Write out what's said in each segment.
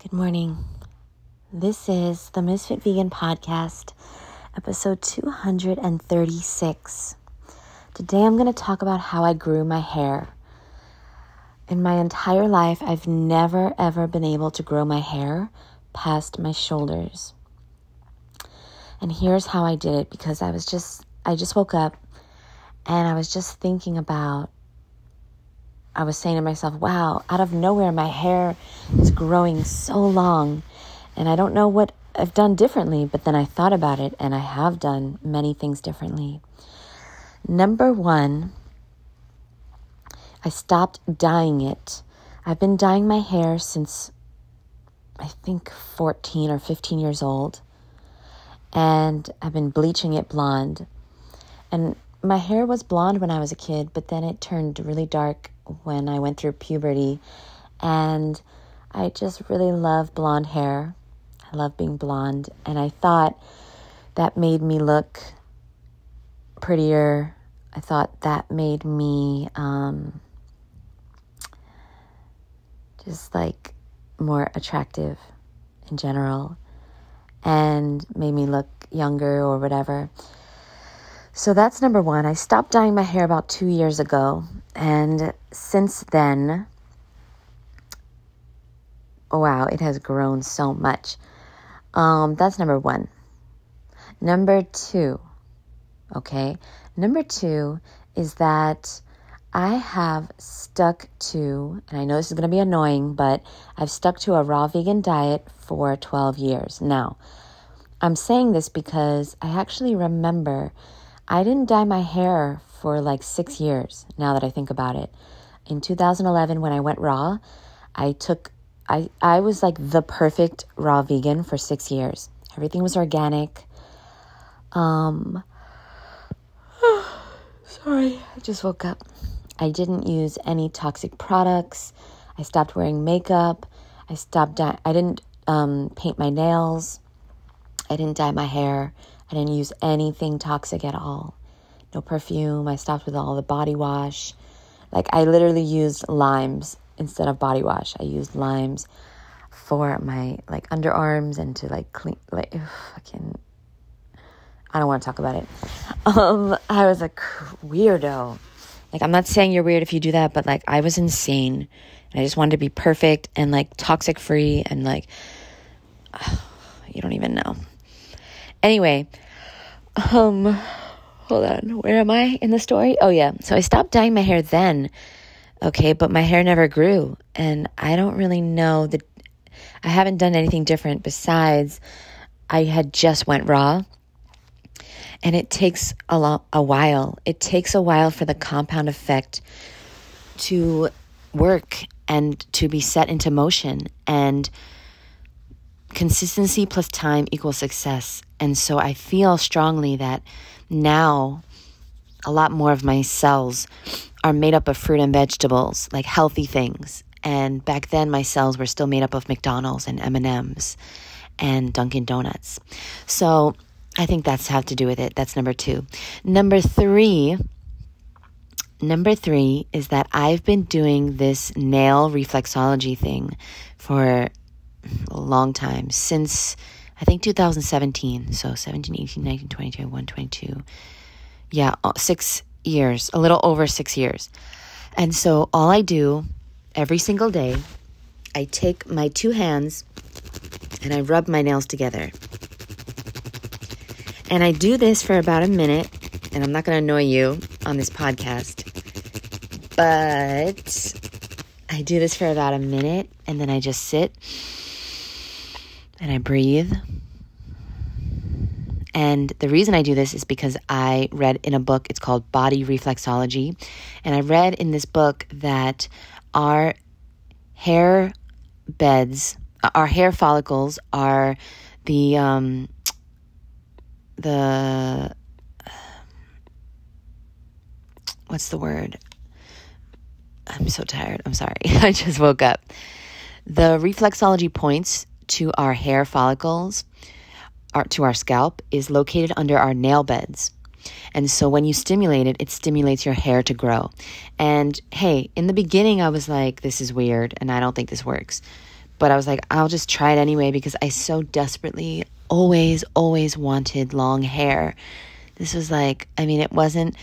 Good morning. This is the Ms.FitVegan podcast, episode 236. Today I'm going to talk about how I grew my hair. In my entire life, I've never ever been able to grow my hair past my shoulders. And here's how I did it, because I just woke up and I was just thinking about, I was saying to myself, wow, out of nowhere, my hair is growing so long and I don't know what I've done differently, but then I thought about it and I have done many things differently. Number one, I stopped dyeing it. I've been dyeing my hair since I think 14 or 15 years old, and I've been bleaching it blonde. And my hair was blonde when I was a kid, but then it turned really dark when I went through puberty, and I just really love blonde hair. I love being blonde, and I thought that made me look prettier. I thought that made me just like more attractive in general, and made me look younger or whatever. So that's number one. I stopped dyeing my hair about 2 years ago. And since then, wow, it has grown so much. That's number one. Number two is that I have stuck to, and I know this is going to be annoying, but I've stuck to a raw vegan diet for 12 years. Now, I'm saying this because I actually remember I didn't dye my hair for like 6 years, now that I think about it. In 2011, when I went raw, I was like the perfect raw vegan for 6 years. Everything was organic. Sorry, I just woke up. I didn't use any toxic products. I stopped wearing makeup. I didn't paint my nails. I didn't dye my hair. I didn't use anything toxic at all. No perfume. I stopped with all the body wash. Like, I literally used limes instead of body wash. I used limes for my like underarms and to like clean, like, I don't want to talk about it. I was a weirdo. Like, I'm not saying you're weird if you do that, but like, I was insane. And I just wanted to be perfect and like toxic free and like, you don't even know. Anyway, hold on. Where am I in the story? Oh yeah. So I stopped dyeing my hair then. Okay. But my hair never grew. And I don't really know I haven't done anything different besides I had just went raw. And it takes a while. It takes a while for the compound effect to work and to be set into motion. And consistency plus time equals success. And so I feel strongly that now a lot more of my cells are made up of fruit and vegetables, like healthy things. And back then my cells were still made up of McDonald's and M&Ms and Dunkin' Donuts. So I think that's have to do with it. That's number two. Number three is that I've been doing this nail reflexology thing for a long time, since I think 2017. So 17, 18, 19, 20, 21, 22. Yeah, 6 years, a little over 6 years. And so all I do every single day, I take my two hands and I rub my nails together. And I do this for about a minute, and I'm not going to annoy you on this podcast, but I do this for about a minute, and then I just sit and I breathe. And the reason I do this is because I read in a book, it's called Body Reflexology. And I read in this book that our hair follicles are the what's the word? I'm so tired. I'm sorry. I just woke up. The reflexology points to our hair follicles, to our scalp, is located under our nail beds. And so when you stimulate it, it stimulates your hair to grow. And hey, in the beginning, I was like, this is weird and I don't think this works. But I was like, I'll just try it anyway because I so desperately always wanted long hair. This was like, I mean, it wasn't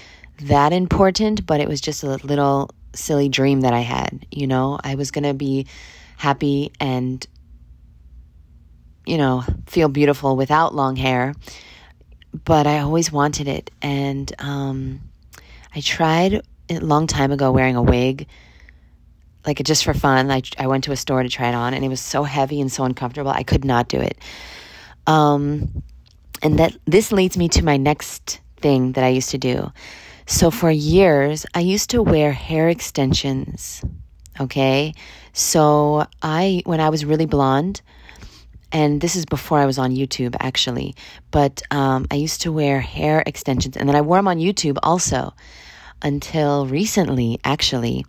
that important, but it was just a little silly dream that I had, you know? I was going to be happy and, you know, feel beautiful without long hair, but I always wanted it. And I tried a long time ago wearing a wig, like just for fun. I went to a store to try it on, and it was so heavy and so uncomfortable. I could not do it. And this leads me to my next thing that I used to do. So for years, I used to wear hair extensions, okay? So when I was really blonde, and this is before I was on YouTube, actually, but I used to wear hair extensions, and then I wore them on YouTube also until recently, actually.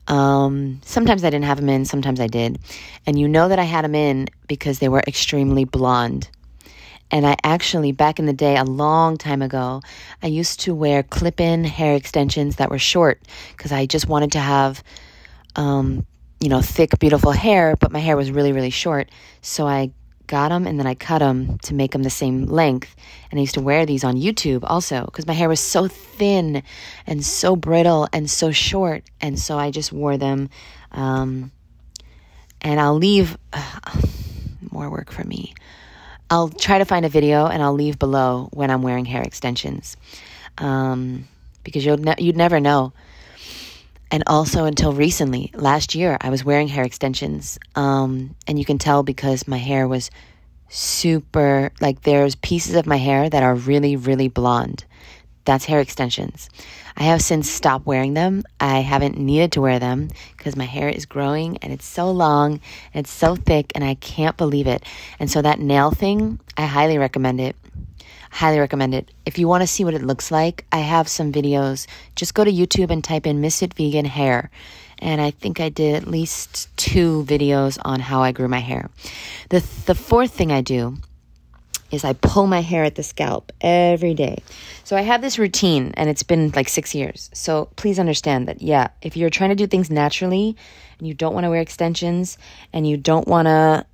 Sometimes I didn't have them in, sometimes I did. And you know that I had them in because they were extremely blonde. And I actually, back in the day, a long time ago, I used to wear clip-in hair extensions that were short because I just wanted to have, thick, beautiful hair, but my hair was really, really short. So I got them and then I cut them to make them the same length. And I used to wear these on YouTube also because my hair was so thin and so brittle and so short. And so I just wore them. And I'll leave more work for me. I'll try to find a video and I'll leave below when I'm wearing hair extensions, because you'd never know. And also until recently, last year, I was wearing hair extensions, and you can tell because my hair was super, like there's pieces of my hair that are really, really blonde. That's hair extensions. I have since stopped wearing them. I haven't needed to wear them because my hair is growing and it's so long and it's so thick and I can't believe it. And so that nail thing, I highly recommend it. Highly recommend it. If you want to see what it looks like, I have some videos. Just go to YouTube and type in Ms.FitVegan hair. And I think I did at least 2 videos on how I grew my hair. The fourth thing I do is I pull my hair at the scalp every day. So I have this routine and it's been like 6 years. So please understand that, yeah, if you're trying to do things naturally and you don't want to wear extensions and you don't want to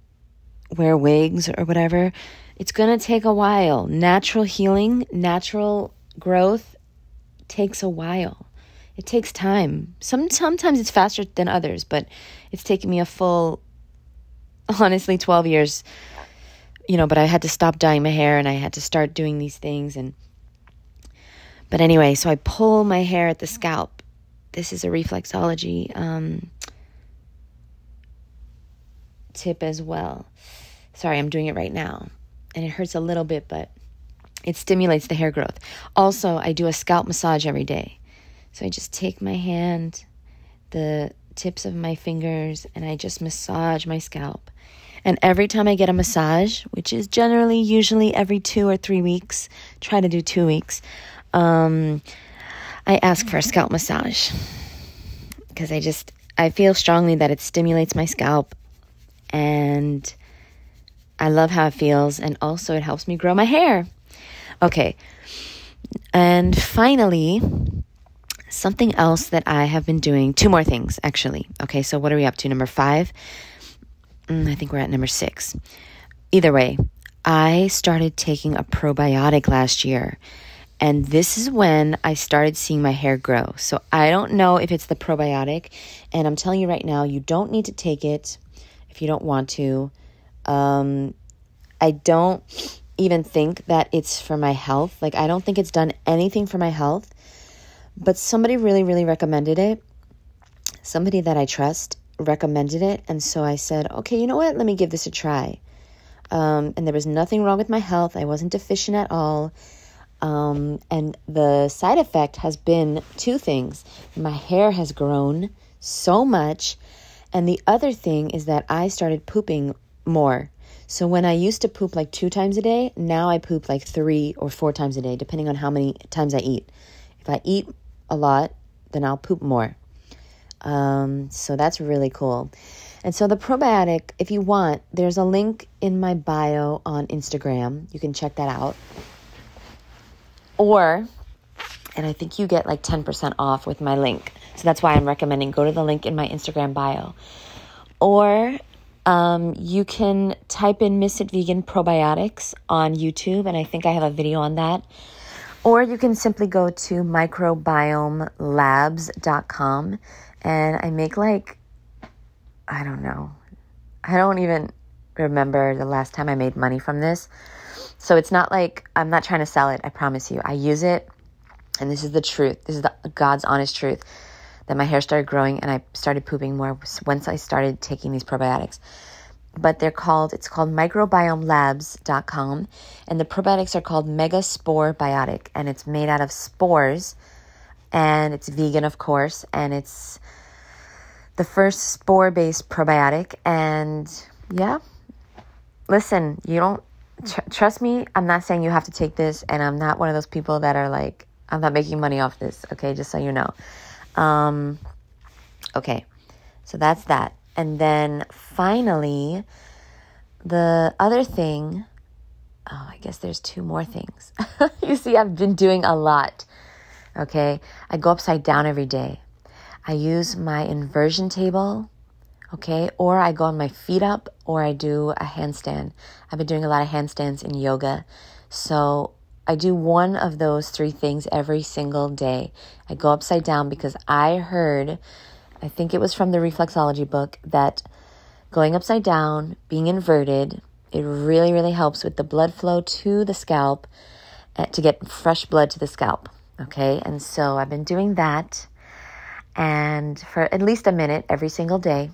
wear wigs or whatever, it's going to take a while. Natural healing, natural growth takes a while. It takes time. Sometimes it's faster than others, but it's taken me a full, honestly, 12 years. But I had to stop dyeing my hair and I had to start doing these things. But anyway, so I pull my hair at the scalp. This is a reflexology tip as well. Sorry, I'm doing it right now. And it hurts a little bit, but it stimulates the hair growth. Also, I do a scalp massage every day. So I just take my hand, the tips of my fingers, and I just massage my scalp. And every time I get a massage, which is usually every 2 or 3 weeks, try to do 2 weeks, I ask for a scalp massage because I feel strongly that it stimulates my scalp and I love how it feels, and also it helps me grow my hair. Okay. And finally, something else that I have been doing, 2 more things actually. Okay, so what are we up to? Number 5? I think we're at number 6. Either way, I started taking a probiotic last year. And this is when I started seeing my hair grow. So I don't know if it's the probiotic. And I'm telling you right now, you don't need to take it if you don't want to. I don't even think that it's for my health. Like, I don't think it's done anything for my health. But somebody really, really recommended it. Somebody that I trust recommended it, and so I said, okay, you know what, let me give this a try. And there was nothing wrong with my health. I wasn't deficient at all. And the side effect has been 2 things. My hair has grown so much, and the other thing is that I started pooping more. So when I used to poop like 2 times a day, now I poop like 3 or 4 times a day, depending on how many times I eat. If I eat a lot, then I'll poop more. So that's really cool. And so the probiotic, if you want, there's a link in my bio on Instagram. You can check that out. And I think you get like 10% off with my link. So that's why I'm recommending go to the link in my Instagram bio. Or You can type in Ms.FitVegan probiotics on YouTube, and I think I have a video on that. Or you can simply go to microbiomelabs.com, and I make I don't even remember the last time I made money from this. So it's not like, I'm not trying to sell it, I promise you. I use it, and this is the truth. This is God's honest truth, that my hair started growing and I started pooping more once I started taking these probiotics. But it's called microbiomelabs.com, and the probiotics are called Mega Spore Biotic, and it's made out of spores, and it's vegan, of course, and it's the first spore-based probiotic. And yeah, listen, you don't trust me. I'm not saying you have to take this, and I'm not one of those people that are like, I'm not making money off this. Okay, just so you know. Okay, so that's that. And then finally, the other thing, I guess there's two more things. You see, I've been doing a lot. Okay, I go upside down every day. I use my inversion table, okay, or I go on my feet up, or I do a handstand. I've been doing a lot of handstands in yoga. So I do one of those three things every single day. I go upside down because I heard, I think it was from the reflexology book, that going upside down, being inverted, it really, really helps with the blood flow to the scalp, to get fresh blood to the scalp, okay? And so I've been doing that, and for at least a minute every single day.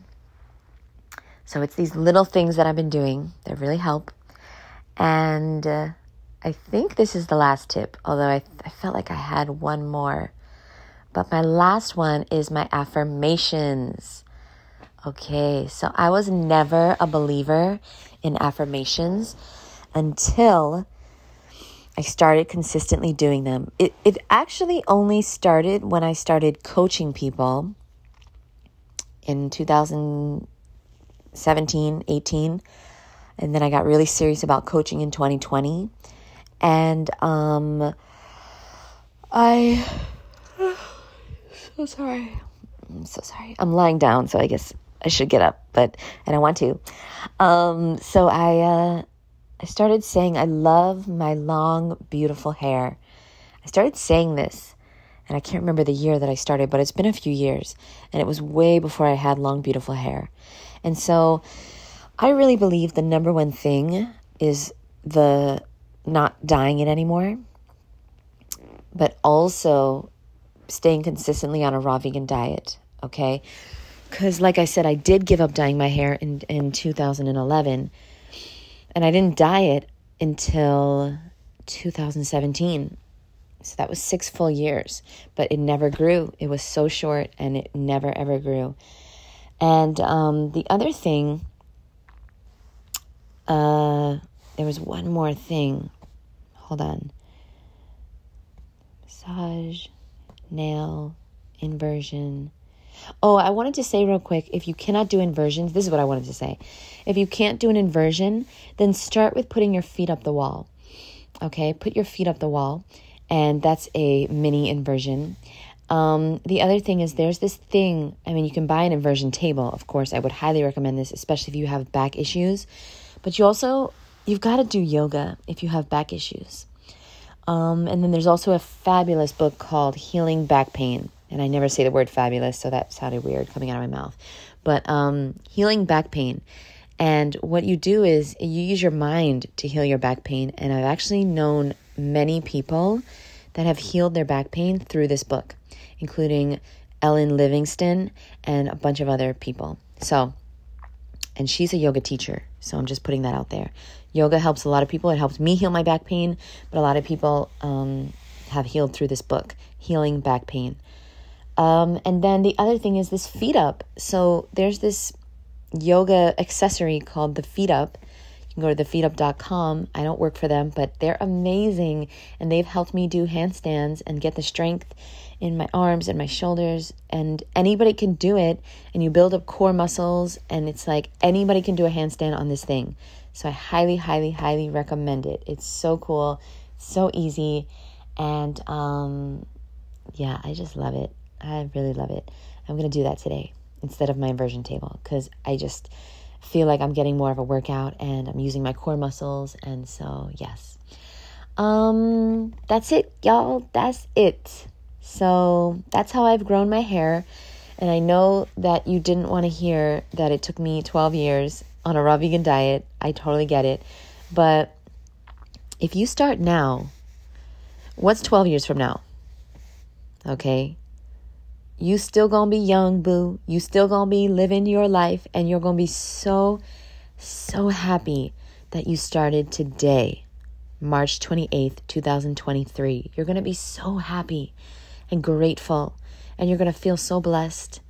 So it's these little things that I've been doing that really help. And I think this is the last tip, although I felt like I had one more. But my last one is my affirmations. Okay, so I was never a believer in affirmations until I started consistently doing them. It actually only started when I started coaching people in 2017, 18. And then I got really serious about coaching in 2020. And I'm so sorry. I'm lying down, so I guess I should get up, but I don't want to. So I started saying, I love my long, beautiful hair. I started saying this, and I can't remember the year that I started, but it's been a few years, and it was way before I had long, beautiful hair. And so I really believe the number one thing is the not dyeing it anymore, but also staying consistently on a raw vegan diet, okay? Because like I said, I did give up dyeing my hair in 2011, and I didn't dye it until 2017. So that was 6 full years, but it never grew. It was so short, and it never, ever grew. And the other thing, there was one more thing. Hold on. Massage, nail, inversion. Oh, I wanted to say real quick, if you cannot do inversions, this is what I wanted to say. If you can't do an inversion, then start with putting your feet up the wall. Okay, put your feet up the wall, and that's a mini inversion. The other thing is there's this thing, I mean, you can buy an inversion table, of course. I would highly recommend this, especially if you have back issues. But you've got to do yoga if you have back issues. And then there's also a fabulous book called Healing Back Pain. And I never say the word fabulous, so that sounded weird coming out of my mouth. But Healing Back Pain. And what you do is you use your mind to heal your back pain. And I've actually known many people that have healed their back pain through this book, including Ellen Livingston and a bunch of other people. And she's a yoga teacher, so I'm just putting that out there. Yoga helps a lot of people. It helped me heal my back pain, but a lot of people have healed through this book, Healing Back Pain. And then the other thing is this feet up. So there's this yoga accessory called the feet up. You can go to thefeetup.com. I don't work for them, but they're amazing, and they've helped me do handstands and get the strength in my arms and my shoulders, and anybody can do it, and you build up core muscles, and it's like anybody can do a handstand on this thing. So I highly, highly, highly recommend it. It's so cool, so easy, and yeah, I just love it. I really love it. I'm going to do that today instead of my inversion table, because I just feel like I'm getting more of a workout and I'm using my core muscles. And so, yes. That's it, y'all. That's it. So that's how I've grown my hair. And I know that you didn't want to hear that it took me 12 years on a raw vegan diet. I totally get it. But if you start now, what's 12 years from now? Okay. You still gonna be young, boo. You still gonna be living your life, and you're gonna be so happy that you started today, March 28th, 2023. You're gonna be so happy and grateful, and you're gonna feel so blessed.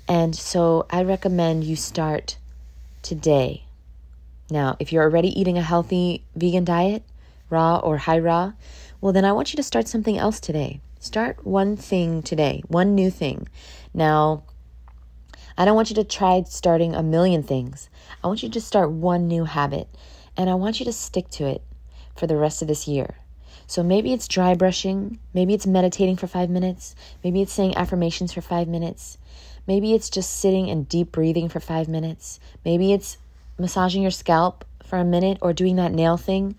And so I recommend you start today. Now, if you're already eating a healthy vegan diet, raw or high raw, well, then I want you to start something else today. Start one thing today, one new thing. Now, I don't want you to try starting a million things. I want you to start one new habit, and I want you to stick to it for the rest of this year. So maybe it's dry brushing, maybe it's meditating for 5 minutes, maybe it's saying affirmations for 5 minutes, maybe it's just sitting and deep breathing for 5 minutes, maybe it's massaging your scalp for a minute or doing that nail thing.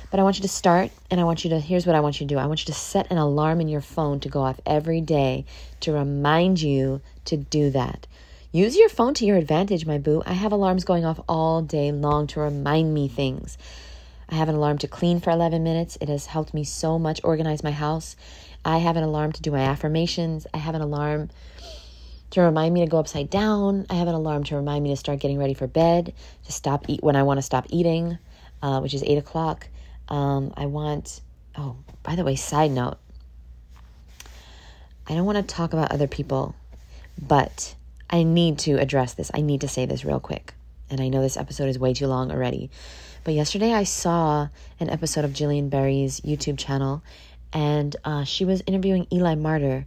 But I want you to start, and here's what I want you to do. I want you to set an alarm in your phone to go off every day to remind you to do that. Use your phone to your advantage, my boo. I have alarms going off all day long to remind me things. I have an alarm to clean for 11 minutes. It has helped me so much organize my house. I have an alarm to do my affirmations. I have an alarm to remind me to go upside down. I have an alarm to remind me to start getting ready for bed, to eat when I want to stop eating, which is 8 o'clock. By the way, side note, I don't want to talk about other people, but I need to address this. I need to say this real quick. And I know this episode is way too long already. But yesterday I saw an episode of Jillian Berry's YouTube channel, and she was interviewing Eli Martyr,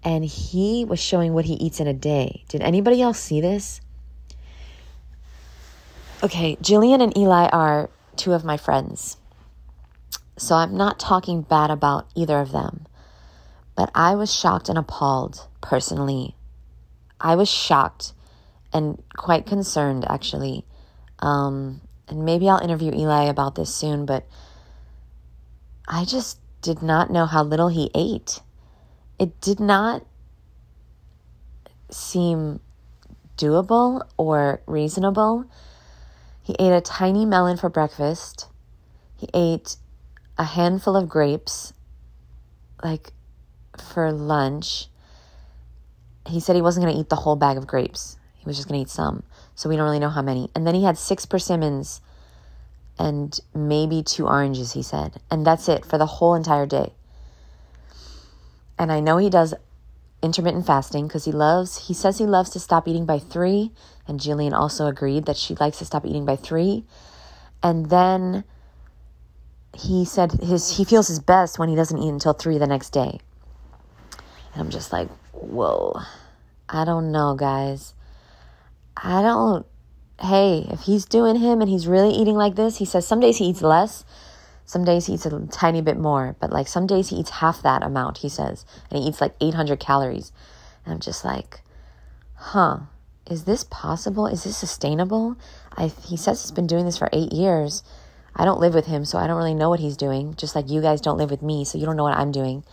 and he was showing what he eats in a day. Did anybody else see this? Okay, Jillian and Eli are two of my friends. So I'm not talking bad about either of them. But I was shocked and appalled, personally. I was shocked and quite concerned, actually. And maybe I'll interview Eli about this soon, but I just did not know how little he ate. It did not seem doable or reasonable. He ate a tiny melon for breakfast. He ate a handful of grapes, for lunch. He said he wasn't going to eat the whole bag of grapes. He was just going to eat some. So we don't really know how many. And then he had 6 persimmons and maybe 2 oranges, he said. And that's it for the whole entire day. And I know he does intermittent fasting because he says he loves to stop eating by 3. And Jillian also agreed that she likes to stop eating by 3. And then he said he feels his best when he doesn't eat until 3 the next day. And I'm just like, whoa, I don't know, guys. Hey, if he's doing him and he's really eating like this, he says some days he eats less, some days he eats a tiny bit more, but some days he eats half that amount, he says, and he eats 800 calories. And I'm just like, is this possible? Is this sustainable? He says he's been doing this for 8 years. I don't live with him, so I don't really know what he's doing, just like you guys don't live with me, so you don't know what I'm doing.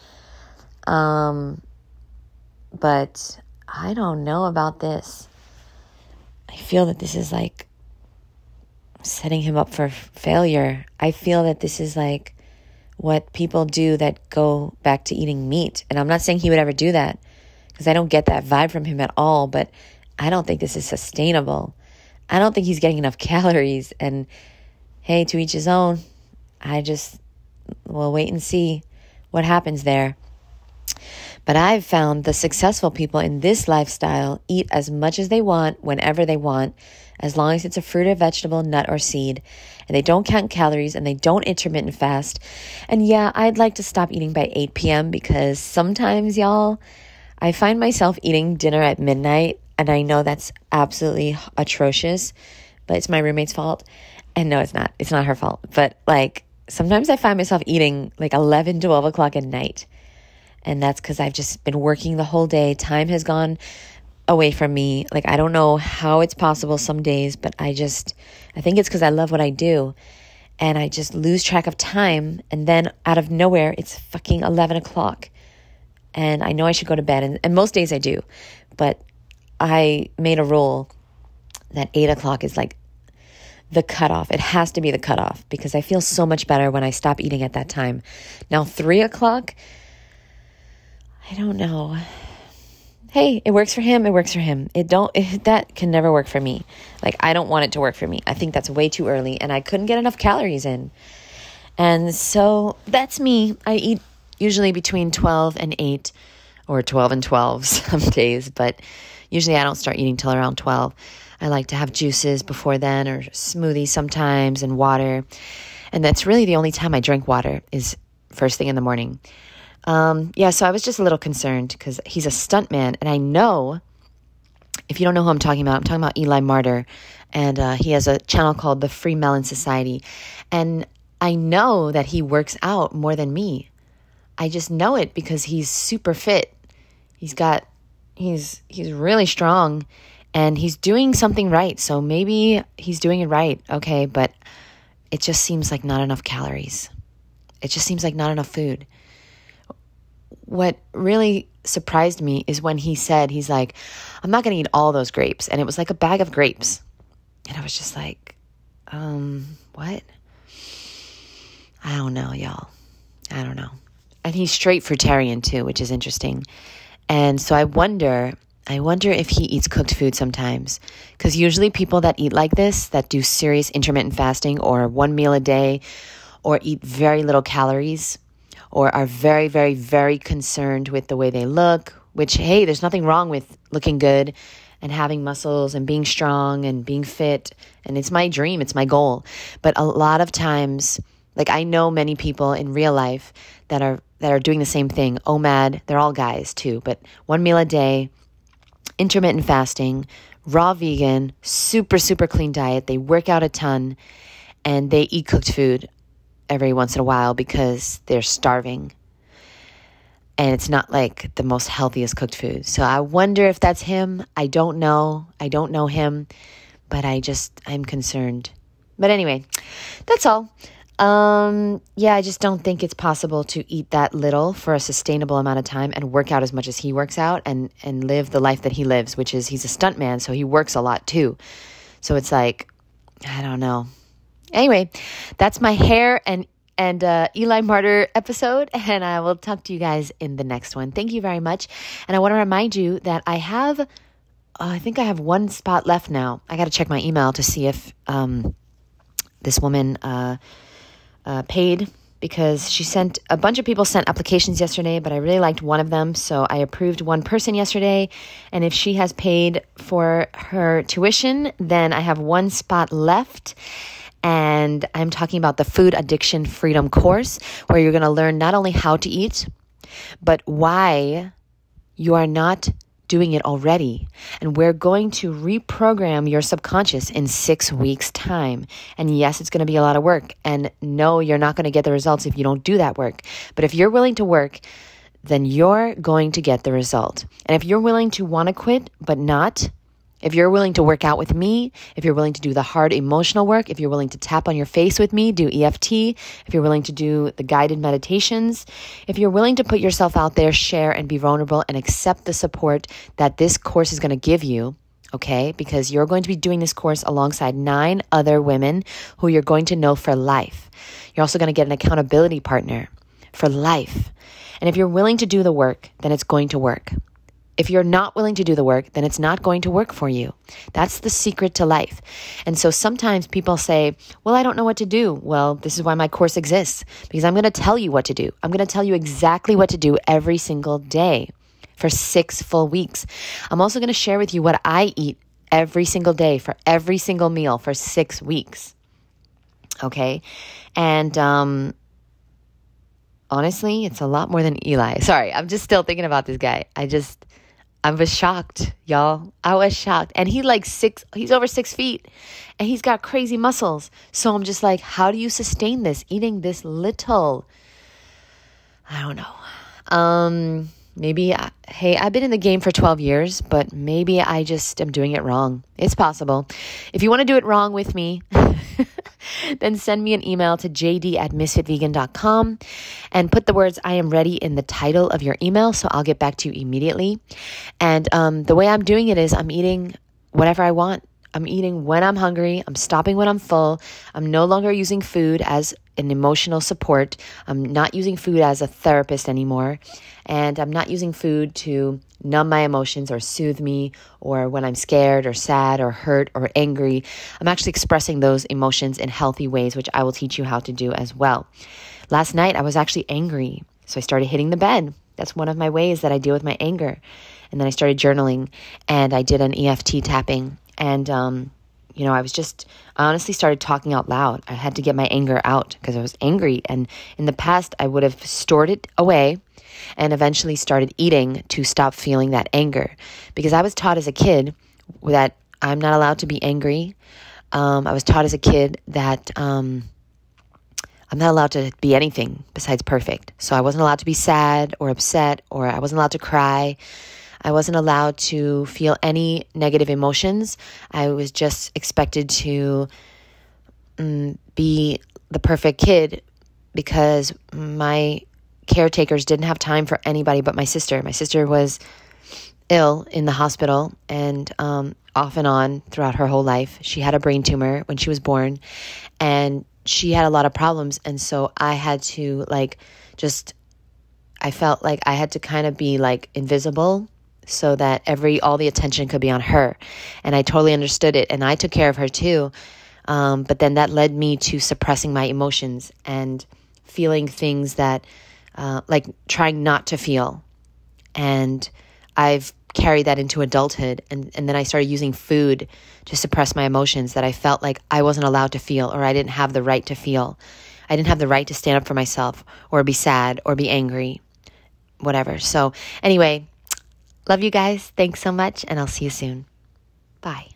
But I don't know about this. I feel that this is setting him up for failure. I feel that this is what people do that go back to eating meat. And I'm not saying he would ever do that because I don't get that vibe from him at all, but I don't think this is sustainable. I don't think he's getting enough calories. And hey, to each his own. We'll wait and see what happens there. But I've found the successful people in this lifestyle eat as much as they want, whenever they want, as long as it's a fruit or vegetable, nut or seed, and they don't count calories and they don't intermittent fast. And yeah, I'd like to stop eating by 8 p.m. because sometimes, y'all, I find myself eating dinner at midnight, and I know that's absolutely atrocious, but it's my roommate's fault. And no, it's not. It's not her fault. But sometimes I find myself eating 11, 12 o'clock at night. And that's because I've just been working the whole day. Time has gone away from me. Like, I don't know how it's possible some days, but I think it's because I love what I do. And I just lose track of time. And then out of nowhere, it's fucking 11 o'clock. And I know I should go to bed. And most days I do. But I made a rule that 8 o'clock is like the cutoff. It has to be the cutoff because I feel so much better when I stop eating at that time. Now, 3 o'clock, I don't know. Hey, it works for him. It works for him. That can never work for me. Like, I don't want it to work for me. I think that's way too early and I couldn't get enough calories in. And so that's me. I eat usually between 12 and 8 or 12 and 12 some days, but usually I don't start eating till around 12. I like to have juices before then or smoothies sometimes and water. And that's really the only time I drink water is first thing in the morning. So I was just a little concerned because he's a stuntman. And I know, if you don't know who I'm talking about Eli Martyr. And he has a channel called the Free Melon Society. And I know that he works out more than me. I just know it because he's super fit. He's really strong. And he's doing something right. So maybe he's doing it right. Okay. But it just seems like not enough calories. It just seems like not enough food. What really surprised me is when he said, he's like, I'm not going to eat all those grapes. And it was like a bag of grapes. And I was just like, what? I don't know, y'all. I don't know. And he's straight fruitarian too, which is interesting. And so I wonder if he eats cooked food sometimes. Because usually people that eat like this, that do serious intermittent fasting or one meal a day or eat very little calories or are very, very, very concerned with the way they look, which, hey, there's nothing wrong with looking good and having muscles and being strong and being fit. And it's my dream. It's my goal. But a lot of times, like I know many people in real life that are doing the same thing. OMAD, they're all guys too, but one meal a day, intermittent fasting, raw vegan, super, super clean diet. They work out a ton and they eat cooked food every once in a while because they're starving. And it's not like the most healthiest cooked food. So I wonder if that's him. I don't know. I don't know him, but I'm concerned. But anyway, that's all. I just don't think it's possible to eat that little for a sustainable amount of time and work out as much as he works out and live the life that he lives, which is he's a stuntman, so he works a lot too. So it's like, I don't know. Anyway, that's my hair and Eli Martyr episode, and I will talk to you guys in the next one. Thank you very much. And I want to remind you that I think I have one spot left now. I got to check my email to see if this woman paid, because a bunch of people sent applications yesterday, but I really liked one of them. So I approved one person yesterday. And if she has paid for her tuition, then I have one spot left. And I'm talking about the Food Addiction Freedom course, where you're going to learn not only how to eat, but why you are not doing it already. And we're going to reprogram your subconscious in 6 weeks' time. And yes, it's going to be a lot of work. And no, you're not going to get the results if you don't do that work. But if you're willing to work, then you're going to get the result. And if you're willing to want to quit, but not, if you're willing to work out with me, if you're willing to do the hard emotional work, if you're willing to tap on your face with me, do EFT, if you're willing to do the guided meditations, if you're willing to put yourself out there, share and be vulnerable and accept the support that this course is going to give you, okay? Because you're going to be doing this course alongside 9 other women who you're going to know for life. You're also going to get an accountability partner for life. And if you're willing to do the work, then it's going to work. If you're not willing to do the work, then it's not going to work for you. That's the secret to life. And so sometimes people say, well, I don't know what to do. Well, this is why my course exists, because I'm going to tell you what to do. I'm going to tell you exactly what to do every single day for 6 full weeks. I'm also going to share with you what I eat every single day for every single meal for 6 weeks. Okay? And honestly, it's a lot more than Eli. Sorry, I'm just still thinking about this guy. I was shocked, y'all. I was shocked. And he's over 6 feet and he's got crazy muscles. So I'm just like, how do you sustain this eating this little? I don't know. Maybe, hey, I've been in the game for 12 years, but maybe I just am doing it wrong. It's possible. If you want to do it wrong with me, then send me an email to jd@Ms.FitVegan.com and put the words "I am ready" in the title of your email, so I'll get back to you immediately. And the way I'm doing it is I'm eating whatever I want. I'm eating when I'm hungry. I'm stopping when I'm full. I'm no longer using food as an emotional support. I'm not using food as a therapist anymore. And I'm not using food to numb my emotions or soothe me, or when I'm scared or sad or hurt or angry. I'm actually expressing those emotions in healthy ways, which I will teach you how to do as well. Last night, I was actually angry. So I started hitting the bed. That's one of my ways that I deal with my anger. And then I started journaling, and I did an EFT tapping. And, I honestly started talking out loud. I had to get my anger out because I was angry. And in the past, I would have stored it away and eventually started eating to stop feeling that anger. Because I was taught as a kid that I'm not allowed to be angry. I was taught as a kid that I'm not allowed to be anything besides perfect. So I wasn't allowed to be sad or upset, or I wasn't allowed to cry. I wasn't allowed to feel any negative emotions. I was just expected to be the perfect kid because my caretakers didn't have time for anybody but my sister. My sister was ill in the hospital and off and on throughout her whole life. She had a brain tumor when she was born, and she had a lot of problems. And so I had to I felt like I had to kind of be like invisible, so that all the attention could be on her. And I totally understood it. And I took care of her too. But then that led me to suppressing my emotions and feeling things that, like trying not to feel. And I've carried that into adulthood. And then I started using food to suppress my emotions that I felt like I wasn't allowed to feel, or I didn't have the right to feel. I didn't have the right to stand up for myself or be sad or be angry, whatever. So anyway, love you guys. Thanks so much. And I'll see you soon. Bye.